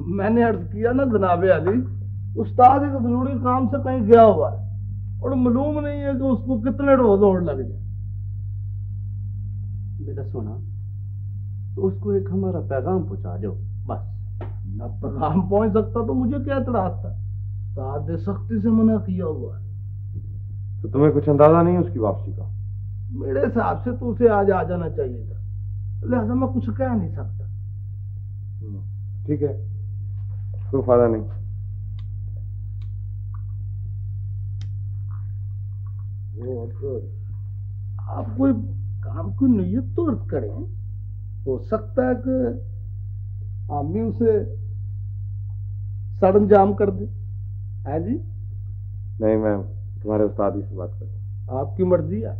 मैंने अर्ज किया ना जनाबे अली, उस्ताद एक जरूरी काम से कहीं गया हुआ है और मालूम नहीं है कि उसको कितने रोज दौड़ लग जाए। मेरा सोना, तो उसको एक हमारा पैगाम पहुंचा दो बस। न पैगाम पहुंच सकता तो मुझे क्या इतराज था, उस्ताद ने सख्ती से मना किया हुआ है। तो तुम्हें कुछ अंदाजा नहीं उसकी वापसी का? मेरे हिसाब से तो उसे आज आ जाना चाहिए था, लिहाजा मैं कुछ कह नहीं सकता। ठीक है, कोई फायदा नहीं। आप कोई काम की नीयत तो अर्ज करें, हो सकता है कि आमी उसे सरंजाम कर दे। है जी? नहीं, मैं तुम्हारे उस्ताद ही से बात करता हूँ। आपकी मर्जी है।